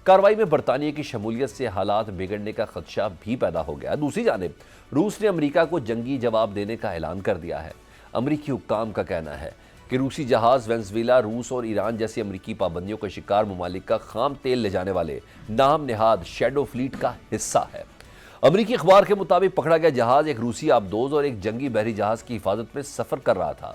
کارروائی میں برطانیہ کی شمولیت سے حالات بگڑنے کا خدشہ بھی پیدا ہو گیا. دوسری جانب روس نے امریکہ کو جنگی جواب دینے کا اعلان کر دیا ہے. امریکی حکام کا کہنا ہے کہ روسی جہاز وینزویلا روس اور ایران جیسی امریکی پابندیوں کا شکار ممالک کا خام تیل لے جانے والے نام نہاد شیڈو فلیٹ کا حصہ ہے. امریکی اخبار کے مطابق پکڑا گیا جہاز ایک روسی آبدوز اور ایک جنگی بحری جہاز کی حفاظت میں سفر کر رہا تھا.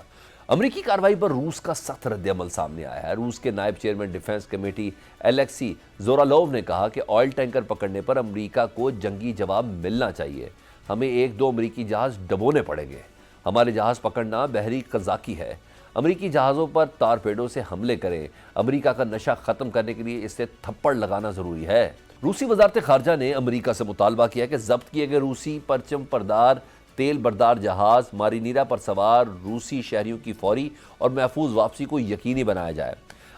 امریکی کارروائی پر روس کا سخت رد عمل سامنے آیا ہے. روس کے نائب چیئرمین ڈیفنس کمیٹی الیکسی زورالوو نے کہا کہ آئل ٹینکر پکڑنے پر امریکہ کو جنگی جواب ملنا چاہیے. ہمیں 1-2 امریکی جہاز ڈبونے پڑیں گے. ہمارے جہاز پکڑنا بحری قزاقی ہے. امریکی جہازوں پر تارپیڈو سے حملے کریں. امریکہ کا نشہ ختم کرنے کے لیے اس سے تھپڑ لگانا ضروری ہے. روسی وزارت خارجہ نے امریکہ سے مطالبہ کیا کہ ضبط کیے گئے روسی پرچم پردار تیل بردار جہاز مارینیرا پر سوار روسی شہریوں کی فوری اور محفوظ واپسی کو یقینی بنایا جائے.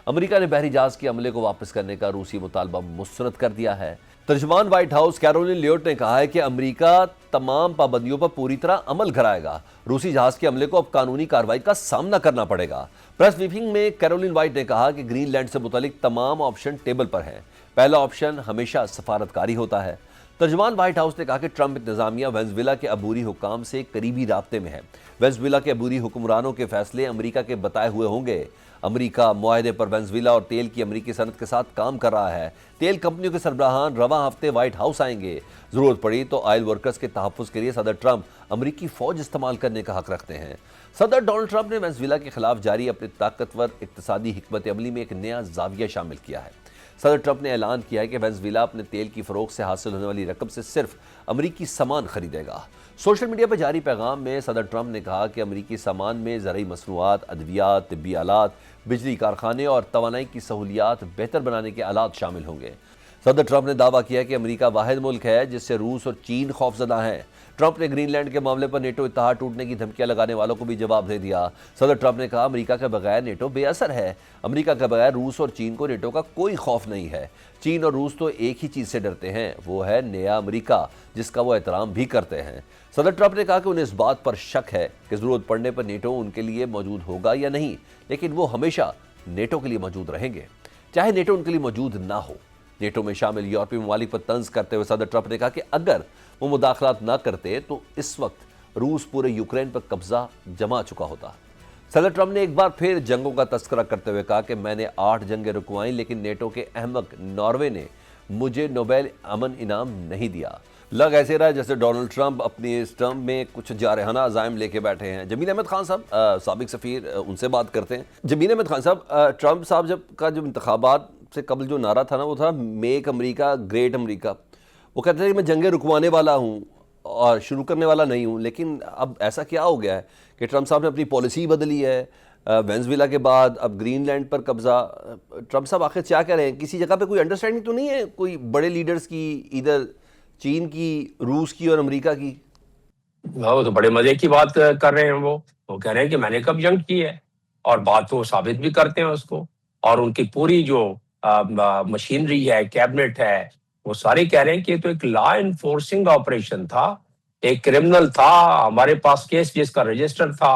امریکہ نے بحری جہاز کے عملے کو واپس کرنے کا روسی مطالبہ مسترد کر دیا ہے. ترجمان وائٹ ہاؤس کیرولین لیوٹ نے کہا ہے کہ امریکہ تمام پابندیوں پر پوری طرح عمل کرائے گا. روسی جہاز کے عملے کو اب قانونی کارروائی کا سامنا کرنا پڑے گا. پریس بریفنگ میں کیرولین وائٹ نے کہا کہ گرین لینڈ سے متعلق تمام آپشن ٹیبل پر ہیں. پہلا آپشن ہمیشہ سفارتکاری ہوتا ہے. ترجمان وائٹ ہاؤس نے کہا کہ ٹرمپ انتظامیہ وینزویلا کے عبوری حکام سے قریبی رابطے میں ہے. وینزویلا کے عبوری حکمرانوں کے فیصلے امریکہ کے بتائے ہوئے ہوں گے. امریکہ معاہدے پر وینزویلا اور تیل کی امریکی صنعت کے ساتھ کام کر رہا ہے. تیل کمپنیوں کے سربراہان رواں ہفتے وائٹ ہاؤس آئیں گے. ضرورت پڑی تو آئل ورکرز کے تحفظ کے لیے صدر ٹرمپ امریکی فوج استعمال کرنے کا حق رکھتے ہیں. صدر ڈونلڈ ٹرمپ نے وینزویلا کے خلاف جاری اپنی طاقتور اقتصادی حکمت عملی میں ایک نیا زاویہ شامل کیا ہے. صدر ٹرمپ نے اعلان کیا ہے کہ وینزویلا اپنے تیل کی فروخت سے حاصل ہونے والی رقم سے صرف امریکی سامان خریدے گا. سوشل میڈیا پر جاری پیغام میں صدر ٹرمپ نے کہا کہ امریکی سامان میں زرعی مصنوعات، ادویات، طبی آلات، بجلی کارخانے اور توانائی کی سہولیات بہتر بنانے کے آلات شامل ہوں گے. صدر ٹرمپ نے دعویٰ کیا کہ امریکہ واحد ملک ہے جس سے روس اور چین خوفزدہ ہیں۔ ٹرمپ نے گرین لینڈ کے معاملے پر نیٹو اتحاد ٹوٹنے کی دھمکیاں لگانے والوں کو بھی جواب دے دیا۔ صدر ٹرمپ نے کہا امریکہ کے بغیر نیٹو بے اثر ہے۔ امریکہ کے بغیر روس اور چین کو نیٹو کا کوئی خوف نہیں ہے۔ چین اور روس تو ایک ہی چیز سے ڈرتے ہیں، وہ ہے نیا امریکہ، جس کا وہ احترام بھی کرتے ہیں۔ صدر ٹرمپ نے کہا کہ انہیں اس بات پر شک ہے کہ ضرورت پڑنے پر نیٹو ان کے لیے موجود ہوگا یا نہیں، لیکن وہ ہمیشہ نیٹو کے لیے موجود رہیں گے، چاہے نیٹو ان کے لیے موجود نہ ہو۔ نیٹو میں شامل یورپی ممالک پر طنز کرتے ہوئے صدر ٹرمپ نے کہا کہ اگر وہ مداخلت نہ کرتے تو اس وقت روس پورے یوکرین پر قبضہ جما چکا ہوتا۔ صدر ٹرمپ نے ایک بار پھر جنگوں کا تذکرہ کرتے ہوئے کہا کہ میں نے 8 جنگیں رکوائیں لیکن نیٹو کے احمق ناروے نے مجھے نوبیل امن انعام نہیں دیا۔ لگ ایسے رہا جیسے ڈونلڈ ٹرمپ اپنی اس ٹرم میں کچھ جارحانہ عزائم لے کے بیٹھے ہیں۔ جمیل احمد خان صاحب سابق سفیر، ان سے بات کرتے ہیں۔ جمیل احمد خان صاحب، ٹرمپ صاحب جو انتخابات سے قبل جو نعرہ تھا نا، وہ تھا میک امریکہ گریٹ امریکہ۔ وہ کہتے تھے کہ میں جنگیں رکوانے والا ہوں اور شروع کرنے والا نہیں ہوں، لیکن اب ایسا کیا ہو گیا ہے کہ ٹرمپ صاحب نے اپنی پالیسی بدلی ہے؟ وینزویلا کے بعد اب گرین لینڈ پر قبضہ۔ ٹرمپ صاحب آخر کیا کہہ رہے ہیں؟ کسی جگہ پہ کوئی انڈرسٹینڈنگ تو نہیں ہے کوئی بڑے لیڈرز کی، ادھر چین کی، روس کی اور امریکہ کی؟ وہ تو بڑے مزے کی بات کر رہے ہیں۔ وہ کہہ رہے ہیں کہ میں نے کب جنگ کی ہے، اور بات وہ ثابت بھی کرتے ہیں اس کو، اور ان کی پوری جو مشینری ہے، کیبنٹ ہے، وہ سارے کہہ رہے ہیں کہ یہ تو ایک لا انفورسنگ آپریشن تھا، ایک کرمنل تھا، ہمارے پاس کیس جس کا رجسٹر تھا،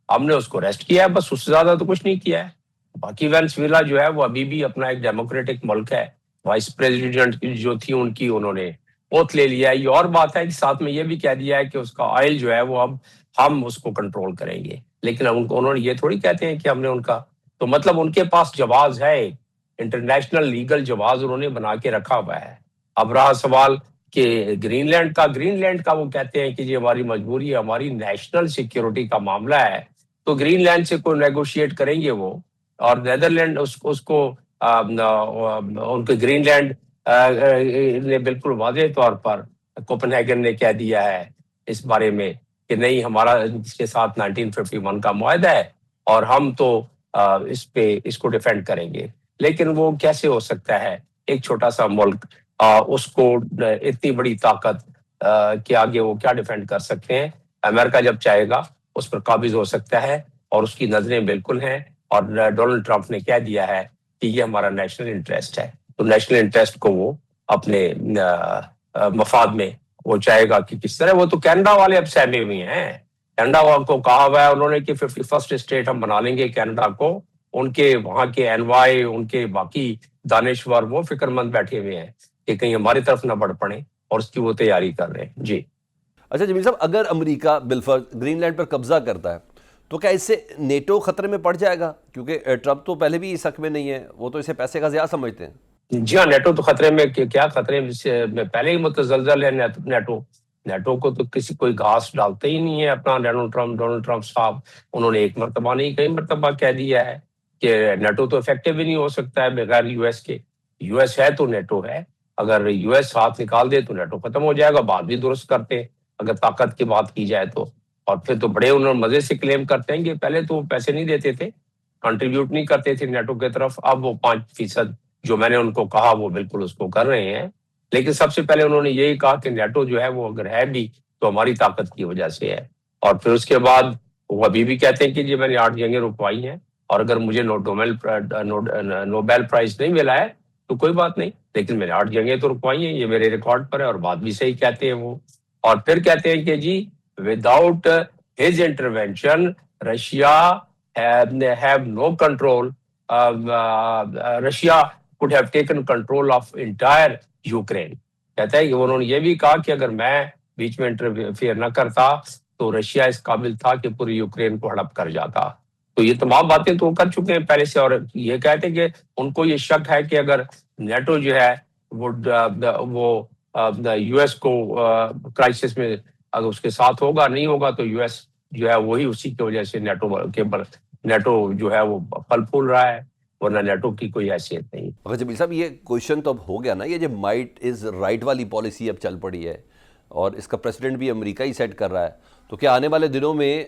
ہم نے اس کو ریسٹ کیا ہے، بس اس سے زیادہ تو کچھ نہیں کیا ہے۔ باقی وینزویلا جو ہے وہ ابھی بھی اپنا ایک ڈیموکریٹک ملک ہے، وائس پریزیڈنٹ جو تھی ان کی، انہوں نے اوتھ لے لیا ہے۔ یہ اور بات ہے کہ ساتھ میں یہ بھی کہہ دیا ہے کہ اس کا آئل جو ہے وہ اب ہم اس کو کنٹرول کریں گے، لیکن انہوں نے یہ تھوڑی کہتے ہیں کہ ہم نے ان کا، تو مطلب ان کے پاس جواز ہے، انٹرنیشنل لیگل جواز انہوں نے بنا کے رکھا ہوا ہے۔ اب رہا سوال کہ گرین لینڈ کا وہ کہتے ہیں کہ یہ ہماری مجبوری ہے، ہماری نیشنل سیکیورٹی کا معاملہ ہے، تو گرین لینڈ سے کوئی نیگوشیٹ کریں گے وہ، اور نیدرلینڈ اس کو ان کے گرین لینڈ نے بالکل واضح طور پر کوپن ہیگن نے کہہ دیا ہے اس بارے میں کہ نہیں، ہمارا اس کے ساتھ 1951 کا معاہدہ ہے اور ہم تو اس کو ڈیفینڈ کریں گے۔ لیکن وہ کیسے ہو سکتا ہے؟ ایک چھوٹا سا ملک اس کو اتنی بڑی طاقت کے آگے وہ کیا ڈیفینڈ کر سکتے ہیں؟ امریکہ جب چاہے گا اس پر قابض ہو سکتا ہے، اور اس کی نظریں بالکل ہیں، اور ڈونلڈ ٹرمپ نے کہہ دیا ہے کہ یہ ہمارا نیشنل انٹرسٹ ہے، تو نیشنل انٹرسٹ کو وہ اپنے مفاد میں وہ چاہے گا کہ کس طرح۔ وہ تو کینیڈا والے اب سہمے ہوئے ہیں، کینیڈا کو کہا ہوا ہے انہوں نے کہ 51 اسٹیٹ ہم بنا لیں گے کینیڈا کو، ان کے وہاں کے انوائے، ان کے باقی دانشور وہ فکر مند بیٹھے ہوئے ہیں کہ کہیں ہماری طرف نہ بڑھ پڑے، اور اس کی وہ تیاری کر رہے ہیں۔ جی اچھا جمیل صاحب، اگر امریکہ بالفرض گرین لینڈ پر قبضہ کرتا ہے تو کیا اس سے نیٹو خطرے میں پڑ جائے گا؟ کیونکہ ٹرمپ تو پہلے بھی اس حق میں نہیں ہے، وہ تو اسے پیسے کا ضیاع سمجھتے ہیں۔ جی ہاں، نیٹو تو خطرے میں، کیا خطرے میں پہلے ہی متزلزل ہے نیٹو کو تو کسی کوئی گھاس ڈالتے ہی نہیں ہے اپنا ڈونلڈ ٹرمپ صاحب۔ انہوں نے ایک مرتبہ نہیں کئی مرتبہ کہہ دیا ہے کہ نیٹو تو افیکٹو ہی نہیں ہو سکتا ہے بغیر یو ایس کے، یو ایس ہے تو نیٹو ہے، اگر یو ایس ہاتھ نکال دے تو نیٹو ختم ہو جائے گا۔ بات بھی درست کرتے اگر طاقت کی بات کی جائے تو، اور پھر تو بڑے انہوں نے مزے سے کلیم کرتے ہیں کہ پہلے تو پیسے نہیں دیتے تھے، کنٹریبیوٹ نہیں کرتے تھے نیٹو کی طرف، اب وہ 5% جو میں نے ان کو کہا وہ بالکل اس کو کر رہے ہیں۔ لیکن سب سے پہلے انہوں نے یہی کہا کہ نیٹو جو ہے وہ اگر ہے بھی تو ہماری طاقت کی وجہ سے ہے، اور پھر اس کے بعد وہ ابھی بھی کہتے ہیں کہ جی میں نے 8 جنگیں رکوائی ہیں، اور اگر مجھے نوبیل پرائز نہیں ملا ہے تو کوئی بات نہیں، لیکن میں نے 8 جنگیں تو رکوائی ہیں، یہ میرے ریکارڈ پر ہے، اور بات بھی صحیح کہتے ہیں وہ۔ اور پھر کہتے ہیں کہ جی without his intervention Russia have no control, Russia could have taken control of entire Ukraine۔ کہتا ہے کہ انہوں نے یہ بھی کہا کہ اگر میں بیچ میں انٹرفیئر نہ کرتا تو رشیا اس قابل تھا کہ پوری یوکرین کو ہڑپ کر جاتا۔ تو یہ تمام باتیں تو کر چکے ہیں پہلے سے، اور یہ کہتے ہیں کہ ان کو یہ شک ہے کہ اگر نیٹو جو ہے وہ یو ایس کو کرائسس میں اگر اس کے ساتھ ہوگا، نہیں ہوگا تو یو ایس جو ہے وہی اسی کی وجہ سے نیٹو جو ہے وہ پھل پھول رہا ہے، ورنہ نیٹو کی کوئی حیثیت نہیں۔ مگر جمیل صاحب یہ کوشچن تو اب ہو گیا نا، یہ جو مائٹ از رائٹ والی پالیسی اب چل پڑی ہے اور اس کا پریسیڈنٹ بھی امریکہ ہی سیٹ کر رہا ہے، تو کیا آنے والے دنوں میں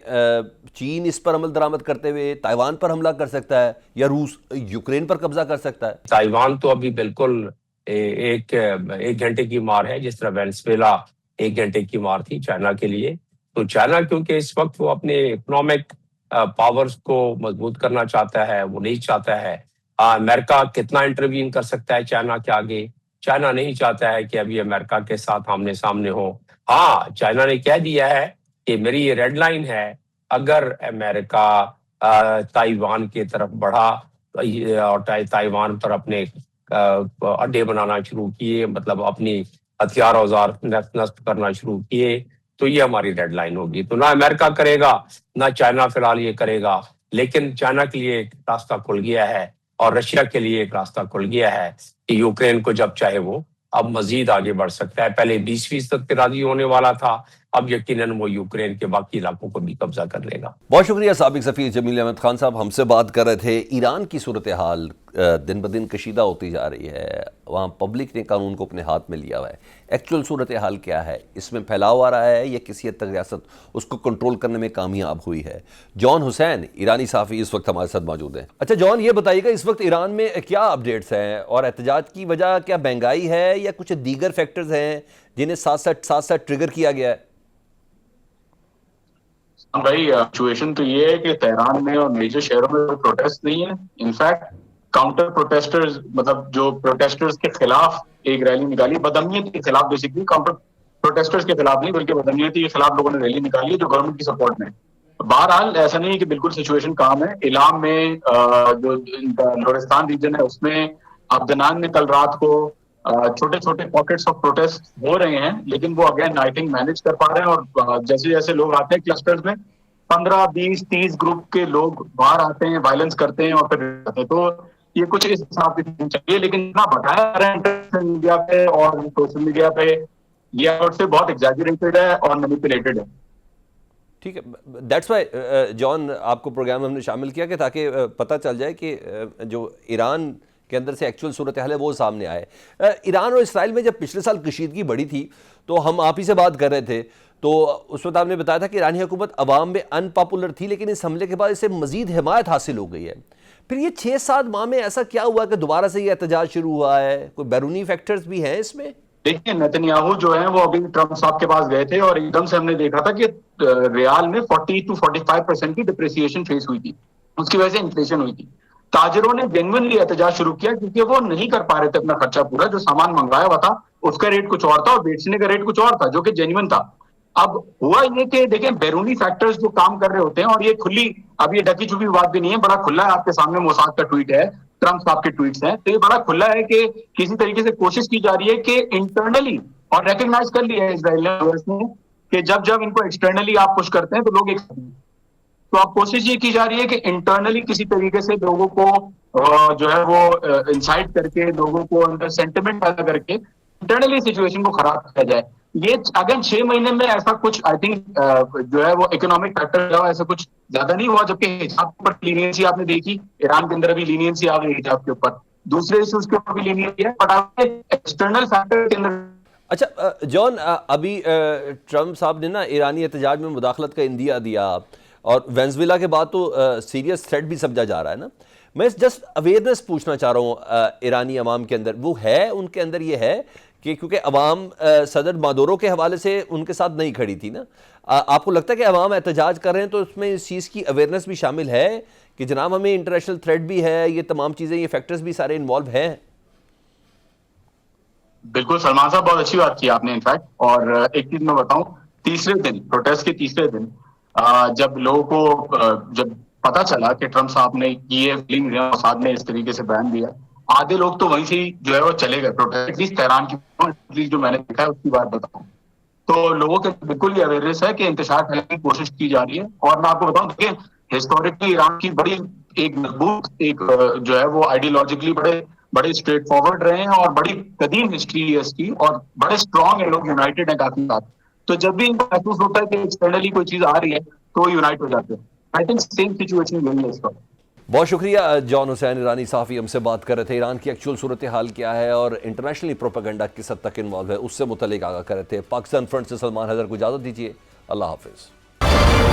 چین اس پر عمل درآمد کرتے ہوئے تائیوان پر حملہ کر سکتا ہے، یا روس یوکرین پر قبضہ کر سکتا ہے؟ تائیوان تو ابھی بالکل ایک گھنٹے کی مار ہے، جس طرح وینزویلا 1 گھنٹے کی مار تھی چائنا کے لیے. تو چائنا کیونکہ اس وقت وہ اپنے اکنامک پاورز کو مضبوط کرنا چاہتا ہے، وہ نہیں چاہتا ہے امریکہ کتنا انٹروین کر سکتا ہے چائنا کے آگے. چائنا نہیں چاہتا ہے کہ ابھی امریکہ کے ساتھ آمنے سامنے ہو. ہاں، چائنا نے کہہ دیا ہے کہ میری یہ ریڈ لائن ہے، اگر امریکہ تائیوان کی طرف بڑھا اور تائیوان پر اپنے اڈے بنانا شروع کیے، مطلب اپنی ہتھیار اوزار نصب کرنا شروع کیے، تو یہ ہماری ریڈ لائن ہوگی. تو نہ امریکہ کرے گا، نہ چائنا فی الحال یہ کرے گا. لیکن چائنا کے لیے ایک راستہ کھل گیا ہے اور رشیا کے لیے ایک راستہ کھل گیا ہے کہ یوکرین کو جب چاہے وہ اب مزید آگے بڑھ سکتا ہے. پہلے 20% پہ راضی ہونے والا تھا، اب یقیناً وہ یوکرین کے باقی علاقوں کو بھی قبضہ کر لے گا. بہت شکریہ سابق سفیر جمیل احمد خان صاحب. ہم سے بات کر رہے تھے. ایران کی صورتحال دن بدن کشیدہ ہوتی جا رہی ہے، وہاں پبلک نے قانون کو اپنے ہاتھ میں لیا ہوا ہے. ایکچوئل صورتحال کیا ہے؟ اس میں پھیلاؤ آ رہا ہے یا کسی حد تک ریاست اس کو کنٹرول کرنے میں کامیاب ہوئی ہے؟ جان حسین ایرانی صحافی اس وقت ہمارے ساتھ موجود ہیں. اچھا جان، یہ بتائیے گا اس وقت ایران میں کیا اپڈیٹس ہیں، اور احتجاج کی وجہ کیا مہنگائی ہے یا کچھ دیگر فیکٹرز ہیں جنہیں ساتھ ساتھ ٹریگر کیا گیا ہے؟ بھائی سچویشن تو یہ ہے کہ تہران میں اور میجر شہروں میں کوئی پروٹیسٹ نہیں ہے. انفیکٹ کاؤنٹر پروٹیسٹرز، مطلب جو پروٹیسٹرز کے خلاف ایک ریلی نکالی، بدامنیت کے خلاف، بیسکلی کاؤنٹر پروٹیسٹرز کے خلاف نہیں بلکہ بدامنیتی کے خلاف لوگوں نے ریلی نکالی ہے جو گورنمنٹ کی سپورٹ میں. بہرحال ایسا نہیں ہے کہ بالکل سچویشن کام ہے. علام میں جو لورستان ریجن ہے اس میں عبدنان میں کل رات کو چھوٹے چھوٹے پاکٹس آف پروٹیسٹ ہو رہے ہیں، لیکن وہ اگین آئی تھنک مینج کر پا رہے ہیں. اور جیسے جیسے لوگ آتے ہیں کلسٹرز میں 15 20 30 گروپ کے لوگ باہر آتے ہیں، وائلنس کرتے ہیں اور پھر آتے ہیں. تو یہ کچھ اس حساب سے چاہیے، لیکن اتنا بتایا جا رہا ہے سوشل میڈیا پہ اور سوشل میڈیا پہ یہ آؤٹ سے بہت ایگزیجریٹڈ ہے اور مینیپولیٹڈ ہے. ٹھیک ہے، دیٹس وائی جان آپ کو پروگرام ہم نے شامل کیا کہ تاکہ پتہ چل جائے کہ جو ایران کے اندر سے ایکچوئل صورتحال ہے وہ سامنے آئے. ایران اور اسرائیل میں جب پچھلے سال کشیدگی بڑھی تھی تو ہم آپ ہی سے بات کر رہے تھے، تو اس وقت آپ نے بتایا تھا کہ ایرانی حکومت عوام میں ان پاپولر تھی، لیکن اس حملے کے بعد اسے مزید حمایت حاصل ہو گئی ہے. پھر یہ 6-7 ماہ میں ایسا کیا ہوا کہ دوبارہ سے یہ احتجاج شروع ہوا ہے؟ کوئی بیرونی فیکٹرز بھی ہیں اس میں؟ دیکھیے نیتنیاہو جو ہیں وہ ابھی ٹرمپ صاحب کے پاس گئے تھے اور ایک دم سے ہم نے دیکھا تھا کہ ریال میں 40 to 45% کی ڈپریسیشن فیس ہوئی تھی. اس کی وجہ سے انفلیشن ہوئی تھی. تاجروں نے جینوئنلی احتجاج شروع کیا کیونکہ وہ نہیں کر پا رہے تھے اپنا خرچہ پورا. جو سامان منگایا ہوا تھا اس کا ریٹ کچھ اور تھا اور بیچنے کا ریٹ کچھ اور تھا جو کہ جینوئن تھا. اب ہوا یہ کہ دیکھیں بیرونی فیکٹرز جو کام کر رہے ہوتے ہیں، اور یہ کھلی، اب یہ ڈکی چھپی بات بھی نہیں ہے، بڑا کھلا ہے. آپ کے سامنے موساد کا ٹویٹ ہے، ٹرمپ صاحب کے ٹویٹس ہیں، تو یہ بڑا کھلا ہے کہ کسی طریقے سے کوشش کی جا رہی ہے کہ انٹرنلی، اور ریکگنائز کر لیا ہے اسرائیل نے کہ جب ان کو ایکسٹرنلی آپ پش کرتے ہیں تو لوگ ایک، تو اب کوشش یہ کی جا رہی ہے کہ انٹرنلی کسی طریقے سے لوگوں کو جو ہے وہ انسائٹ کر کے، لوگوں کو اندر سینٹیمنٹ پیدا کر کے انٹرنلی سچویشن کو خراب کیا جائے. یہ اگر 6 مہینے میں ایسا کچھ آئی تھنک جو ہے وہ اکنامک فیکٹر ایسا کچھ زیادہ نہیں ہوا. جبکہ حجاب کے اوپر لینینسی آپ نے دیکھی، ایران کے اندر ابھی لینینسی آ گئی حجاب کے اوپر، دوسرے ایشوز کے اوپر بھی لینینسی ہے، بٹ آپ ایکسٹرنل فیکٹر کے اندر. اچھا جان، ابھی ٹرمپ صاحب نے نا ایرانی احتجاج میں مداخلت کا عندیہ دیا، اور وینزویلا کے بعد تو سیریس تھریٹ بھی سمجھا جا رہا ہے نا. میں جسٹ اویئرنیس پوچھنا چاہ رہا ہوں ایرانی عوام کے اندر، وہ ہے ان کے اندر یہ ہے کہ کیونکہ عوام صدر مادورو کے حوالے سے ان کے ساتھ نہیں کھڑی تھی نا، آپ کو لگتا ہے کہ عوام احتجاج کر رہے ہیں تو اس میں اس چیز کی اویئرنیس بھی شامل ہے کہ جناب ہمیں انٹرنیشنل تھریٹ بھی ہے، یہ تمام چیزیں، یہ فیکٹرز بھی سارے انوالو ہیں؟ بالکل سلمان صاحب، بہت اچھی بات کی آپ نے انفیکٹ. اور ایک چیز میں بتاؤں، تیسرے دن پروٹیسٹ کے تیسرے دن جب لوگوں کو جب پتا چلا کہ ٹرمپ صاحب نے یہ فلنگ موساد نے اس طریقے سے بیان دیا، آدھے لوگ تو وہیں سے جو ہے وہ چلے گئے پروٹیسٹ. تہران کی جو میں نے دیکھا ہے اس کی بات بتاؤں تو لوگوں کے بالکل یہ اویئرنیس ہے کہ انتشار پھیلانے کی کوشش کی جا رہی ہے. اور میں آپ کو بتاؤں کہ ہسٹوریکلی ایران کی بڑی ایک مضبوط ایک جو ہے وہ آئیڈیالوجیکلی بڑے اسٹریٹ فارورڈ رہے ہیں، اور بڑی قدیم ہسٹری ہے اس کی، اور بڑے اسٹرانگ ہیں لوگ، یونائٹڈ ہیں کافی ساتھ. تو جب بھی ان کو محسوس ہوتا ہے کہ ایکسٹرنلی کوئی چیز آ رہی ہے تو یونائٹ ہو جاتے ہیں. آئی تھنک سیم سچویشن یہی ہے اس وقت. بہت شکریہ جان حسین ایرانی صحافی ہم سے بات کر رہے تھے. ایران کی ایکچوئل صورتحال کیا ہے اور انٹرنیشنلی پروپیگنڈا کس حد تک انوالو ہے اس سے متعلق آگاہ کر رہے تھے. پاکستان فرنٹ سے سلمان حیدر کو اجازت دیجیے. اللہ حافظ.